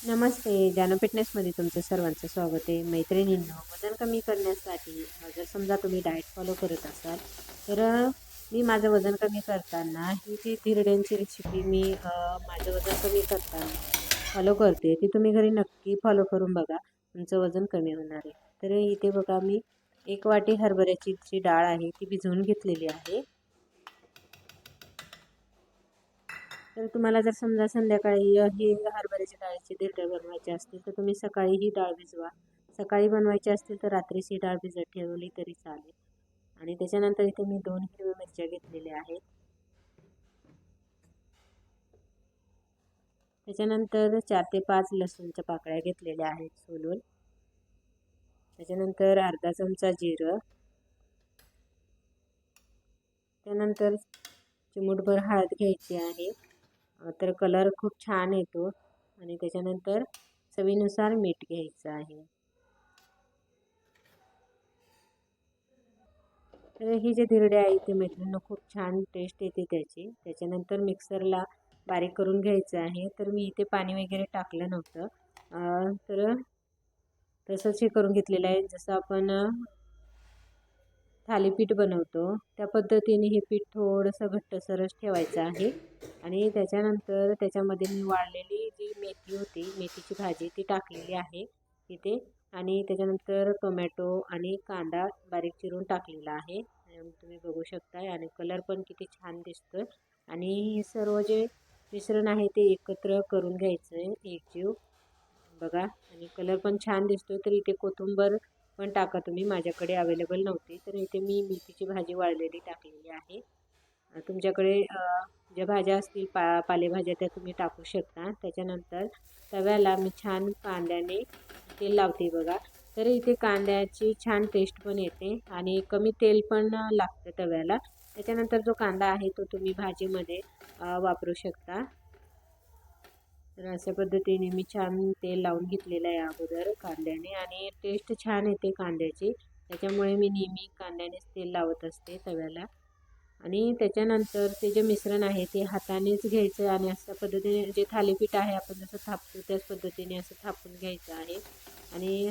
नमस्ते. जानू फिटनेसमध्ये तुमचं सर्वांचं स्वागत आहे. मैत्रिणींनो, वजन कमी करण्यासाठी जर समजा तुम्ही डाएट फॉलो करत असाल तर मी माझं वजन कमी करताना ही जी धिरड्यांची रेसिपी मी माझं वजन कमी करताना फॉलो करते ती तुम्ही घरी नक्की फॉलो करून बघा. तुमचं वजन कमी होणार आहे. तर इथे बघा मी 1 वाटी हरभऱ्याची जी डाळ आहे ती भिजवून घेतलेली आहे. तर तुम्हाला जर समजा संध्याकाळी ही हरभऱ्याच्या डाळीचे धिरडे बनवायचे असतील तर तुम्ही सकाळी ही डाळ भिजवा. सकाळी बनवायची असतील तर रात्रीच ही डाळ भिजत ठेवली तरी चालेल. आणि त्याच्यानंतर इथे मी 2 हिरव्या मिरच्या घेतलेल्या आहेत. त्याच्यानंतर 4 ते 5 लसूणच्या पाकळ्या घेतलेल्या आहेत सोलून. त्याच्यानंतर अर्धा चमचा जिरं. त्यानंतर चिमूटभर हळद घ्यायची आहे. तर कलर खूप छान येतो. आणि त्याच्यानंतर चवीनुसार मीठ घ्यायचं आहे. तर ही जे धिरडे आहे ते मैत्रिणींनो खूप छान टेस्ट येते त्याची. त्याच्यानंतर मिक्सरला बारीक करून घ्यायचं आहे. तर मी इथे पाणी वगैरे टाकलं नव्हतं. तर तसंच हे करून घेतलेलं आहे. जसं आपण थालीपीठ बनवतो त्या पद्धतीने हे पीठ थोडंसं घट्टसरच ठेवायचं आहे. आणि त्याच्यानंतर त्याच्यामध्ये मी वाळलेली जी मेथी होती, मेथीची भाजी ती टाकलेली आहे तिथे. आणि त्याच्यानंतर टोमॅटो आणि कांदा बारीक चिरून टाकलेला आहे. तुम्ही बघू शकता. आणि कलर पण किती छान दिसतोय. आणि हे सर्व जे मिश्रण आहे ते एकत्र करून घ्यायचं आहे एकजीव बघा. आणि कलर पण छान दिसतोय. तर इथे कोथिंबीर पण टाका तुम्ही. माझ्याकडे अवेलेबल नव्हती तर इथे मी मेथीची भाजी वाळलेली टाकलेली आहे. तुमच्याकडे ज्या भाज्या असतील पालेभाज्या त्या तुम्ही टाकू शकता. त्याच्यानंतर तव्याला मी छान कांद्याने तेल लावते बघा. तर इथे कांद्याची छान टेस्ट पण येते आणि कमी तेल पण लागतं तव्याला. त्याच्यानंतर जो कांदा आहे तो तुम्ही भाजीमध्ये वापरू शकता. तर अशा पद्धतीने मी छान तेल लावून घेतलेलं आहे अगोदर कांद्याने. आणि टेस्ट छान येते कांद्याची. त्याच्यामुळे मी नेहमी कांद्यानेच तेल लावत असते तव्याला. आणि त्याच्यानंतर ते जे मिश्रण आहे ते हातानेच घ्यायचं आणि अशा पद्धतीने जे थालीपीठ आहे आपण जसं थापतो त्याच पद्धतीने असं थापून घ्यायचं आहे. आणि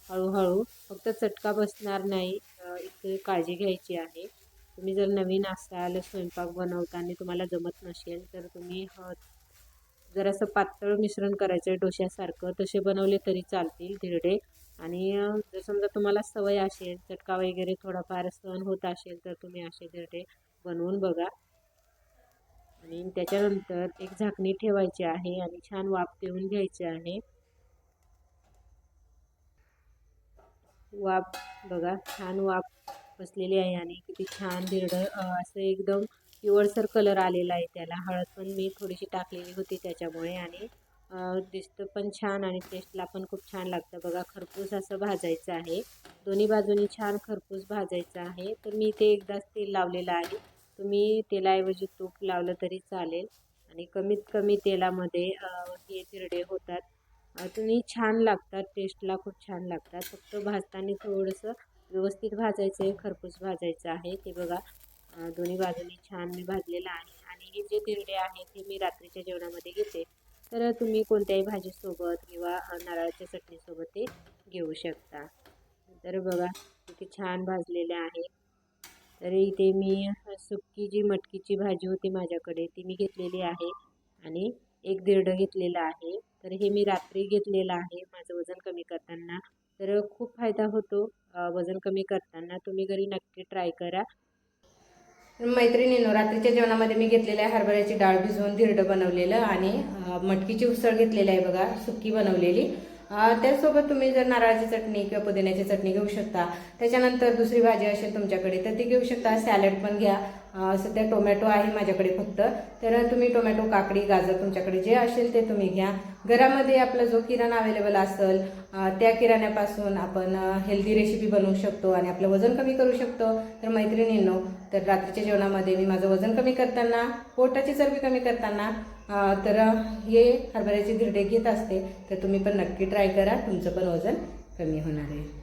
हळूहळू, फक्त चटका बसणार नाही इतकी काळजी घ्यायची आहे. तुम्ही जर नवीन असाल स्वयंपाक बनवताना तुम्हाला जमत नसेल तर तुम्ही जरासं पातळ मिश्रण करायचं डोश्यासारखं. तसे बनवले तरी चालतील धिरडे. आणि जर समजा तुम्हाला सवय असेल, चटका वगैरे थोडाफार सहन होत असेल तर तुम्ही असे धिरडे बनवून बघा. आणि त्याच्यानंतर एक झाकणी ठेवायची आहे आणि छान वाफ देऊन घ्यायची आहे. वाफ बघा, छान वाफ बसलेली आहे आणि किती छान धिरडं असं एकदम पिवळसर कलर आलेला आहे त्याला. हळद पण मी थोडीशी टाकलेली होती त्याच्यामुळे. आणि दिसतं पण छान आणि टेस्टला पण खूप छान लागतं बघा. खरपूस असं भाजायचं आहे. दोन्ही बाजूनी छान खरपूस भाजायचं आहे. तर मी इथे एकदाच तेल लावलेलं आहे. तुम्ही तेलाऐवजी तूप लावलं तरी चालेल. आणि कमीत कमी तेलामध्ये हे धिरडे होतात. तुम्ही छान लागतात, टेस्टला खूप छान लागतात. फक्त भाजताना थोडंसं व्यवस्थित भाजायचं आहे, खरपूस भाजायचं आहे. ते बघा दोन्ही बाजूनी छान मी भाजलेलं आहे. आणि हे जे धिरडे आहेत ते मी रात्रीच्या जेवणामध्ये घेते. तर तुम्ही कोणत्याही भाजीसोबत किंवा नारळाच्या चटणीसोबत ते घेऊ शकता. तर बघा किती छान भाजलेले आहे. तर इथे मी सुक्की जी मटकीची भाजी होती माझ्याकडे ती मी घेतलेली आहे. आणि एक धिरडं घेतलेलं आहे. तर हे मी रात्री घेतलेलं आहे माझं वजन कमी करताना. तर खूप फायदा होतो वजन कमी करताना. तुम्ही घरी नक्की ट्राय करा. मैत्रिणींनो, रात्रीच्या जेवणामध्ये मी घेतलेलं आहे हरभऱ्याची डाळ भिजवून धिरडं बनवलेलं आणि मटकीची उसळ घेतलेली आहे बघा, सुक्की बनवलेली. त्याचसोबत तुम्ही जर नारळाची चटणी किंवा पुदिन्याची चटणी घेऊ शकता. त्याच्यानंतर दुसरी भाजी असेल तुमच्याकडे तर ती घेऊ शकता. सॅलड पण घ्या. सध्या टोमॅटो आहे माझ्याकडे फक्त. तर तुम्ही टोमॅटो, काकडी, गाजर तुमच्याकडे जे असेल ते तुम्ही घ्या. घरामध्ये आपला जो किराणा अवेलेबल असेल त्या किराण्यापासून आपण हेल्दी रेसिपी बनवू शकतो आणि आपलं वजन कमी करू शकतो. तर मैत्रिणींनो, तर रात्रीच्या जेवणामध्ये मी माझं वजन कमी करताना, पोटाची चरबी कमी करताना तर हे हरभऱ्याचे धिरडे घेत असते. तर तुम्ही पण नक्की ट्राय करा, तुमचं पण वजन कमी होणार आहे.